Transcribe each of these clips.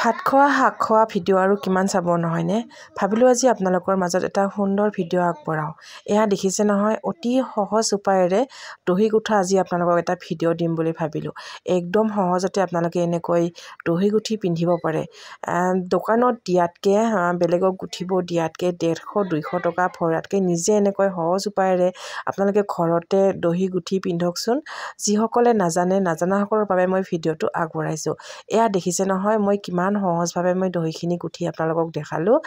ভাত খোৱা শাক খোৱা ভিডিঅ' আৰু কিমান চাব নহয়নে? ভাবিলোঁ আজি আপোনালোকৰ মাজত এটা সুন্দৰ ভিডিঅ' আগবঢ়াওঁ। এয়া দেখিছে নহয়, অতি সহজ উপায়েৰে দহি গুঠা আজি আপোনালোকক এটা ভিডিঅ' দিম বুলি ভাবিলোঁ। একদম সহজতে আপোনালোকে এনেকৈ দহি গুঠি পিন্ধিব পাৰে। দোকানত দিয়াতকৈ, বেলেগক গুঠিব দিয়াতকৈ 150-200 টকা ভৰাতকৈ নিজে এনেকৈ সহজ উপায়েৰে আপোনালোকে ঘৰতে দহি গুঠি পিন্ধকচোন। যিসকলে নাজানাসকলৰ বাবে মই ভিডিঅ'টো আগবঢ়াইছোঁ। এয়া দেখিছে নহয়, মই কিমান সহজভাৱে মই দহিখিনি গুঠি আপোনালোকক দেখালোঁ।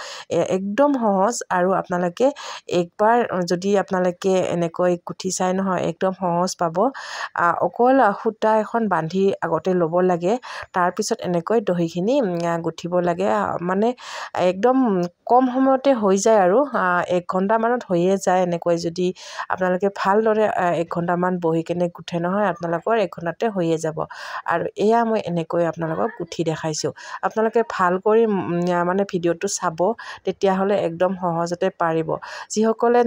একদম সহজ, আৰু আপোনালোকে একবাৰ যদি আপোনালোকে এনেকৈ গুঠি চাই নহয়, একদম সহজ পাব। অকল সূতা এখন বান্ধি আগতে ল'ব লাগে, তাৰপিছত এনেকৈ দহিখিনি গুঠিব লাগে। মানে একদম কম সময়তে হৈ যায়, আৰু 1 ঘণ্টামানত হৈয়ে যায়। এনেকৈ যদি আপোনালোকে ভালদৰে 1 ঘণ্টামান বহি কেনে গুঠে নহয়, আপোনালোকৰ 1 ঘণ্টাতে হৈয়ে যাব। আৰু এয়া মই এনেকৈ আপোনালোকক গুঠি দেখাইছোঁ। আপোনালোকে ভাল কৰি মানে ভিডিঅ'টো চাব, তেতিয়াহ'লে একদম সহজতে পাৰিব। যিসকলে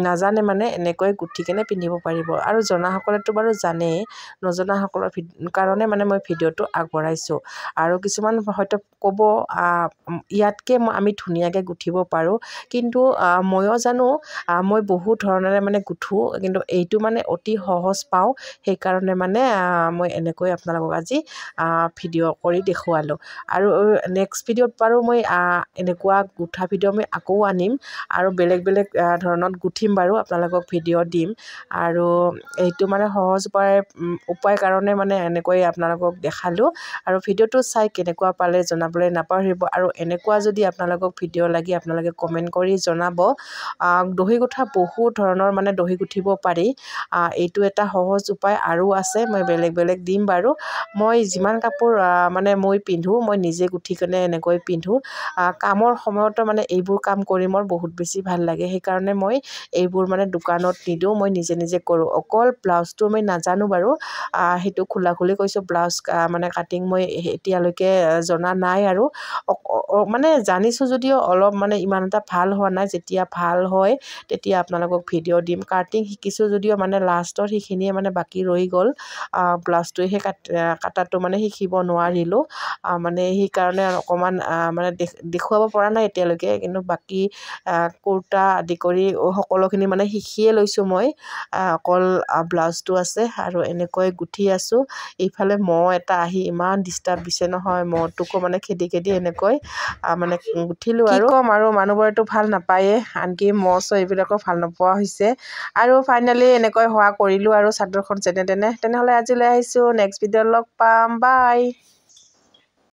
নাজানে মানে এনেকৈ গুঠি কেনে পিন্ধিব পাৰিব, আৰু জনাসকলেতো বাৰু জানেই, নজনাসকলৰ কাৰণে মানে মই ভিডিঅ'টো আগবঢ়াইছোঁ। আৰু কিছুমান হয়তো ক'ব, ইয়াতকৈ আমি ধুনীয়াকৈ গুঠিব পাৰোঁ, কিন্তু ময়ো জানো, মই বহুত ধৰণেৰে মানে গুঠোঁ, কিন্তু এইটো মানে অতি সহজ পাওঁ। সেইকাৰণে মানে মই এনেকৈ আপোনালোকক আজি ভিডিঅ' কৰি দেখুৱালোঁ। আৰু নেক্সট ভিডিঅ'ত বাৰু মই এনেকুৱা গুঠা ভিডিঅ' মই আকৌ আনিম, আৰু বেলেগ ধৰণত গুঠিম বাৰু, আপোনালোকক ভিডিঅ' দিম। আৰু এইটো মানে সহজ উপায় কাৰণে মানে এনেকৈ আপোনালোকক দেখালোঁ। আৰু ভিডিঅ'টো চাই কেনেকুৱা পালে জনাবলৈ নাপাহৰিব। আৰু এনেকুৱা যদি আপোনালোকক ভিডিঅ' লাগে, আপোনালোকে কমেণ্ট কৰি জনাব। দহি গুঠা বহুত ধৰণৰ মানে দহি গুঠিব পাৰি। এইটো এটা সহজ উপায় আৰু আছে, মই বেলেগ দিম বাৰু। মই যিমান কাপোৰ মানে মই পিন্ধোঁ, মই নিজে গুঠি কেনে এনেকৈ পিন্ধোঁ। কামৰ সময়তো মানে এইবোৰ কাম কৰি মোৰ বহুত বেছি ভাল লাগে। সেইকাৰণে মই এইবোৰ মানে দোকানত নিদিওঁ, মই নিজে কৰোঁ। অকল ব্লাউজটো মই নাজানো বাৰু, সেইটো খোলাখুলি কৈছোঁ। ব্লাউজ মানে কাটিং মই এতিয়ালৈকে জনা নাই, আৰু মানে জানিছোঁ যদিও অলপ মানে ইমান এটা ভাল হোৱা নাই। যেতিয়া ভাল হয় তেতিয়া আপোনালোকক ভিডিঅ' দিম। কাটিং শিকিছোঁ যদিও মানে লাষ্টত সেইখিনিয়ে মানে বাকী ৰৈ গ'ল। ব্লাউজটোহে কাটাটো মানে শিকিব নোৱাৰিলোঁ, মানে সেইকাৰণে অকণমান মানে দেখুৱাব পৰা নাই এতিয়ালৈকে। কিন্তু বাকী কুৰ্তা আদি কৰি সকলোখিনি মানে শিকিয়ে লৈছোঁ মই। অকল ব্লাউজটো আছে, আৰু এনেকৈ গুঠি আছোঁ। এইফালে মহ এটা আহি ইমান ডিষ্টাৰ্ব দিছে নহয়, মহটোকো মানে খেদি এনেকৈ মানে গুঠিলোঁ। আৰু ক'ম, আৰু মানুহবোৰেতো ভাল নাপায়ে, আনকি মহ এইবিলাকো ভাল নোপোৱা হৈছে। আৰু ফাইনেলি এনেকৈ হোৱা কৰিলোঁ, আৰু চাদৰখন যেনে তেনেহ'লে আজিলৈ আহিছোঁ। নেক্সট ভিডিঅ'ত লগ পাম, বাই।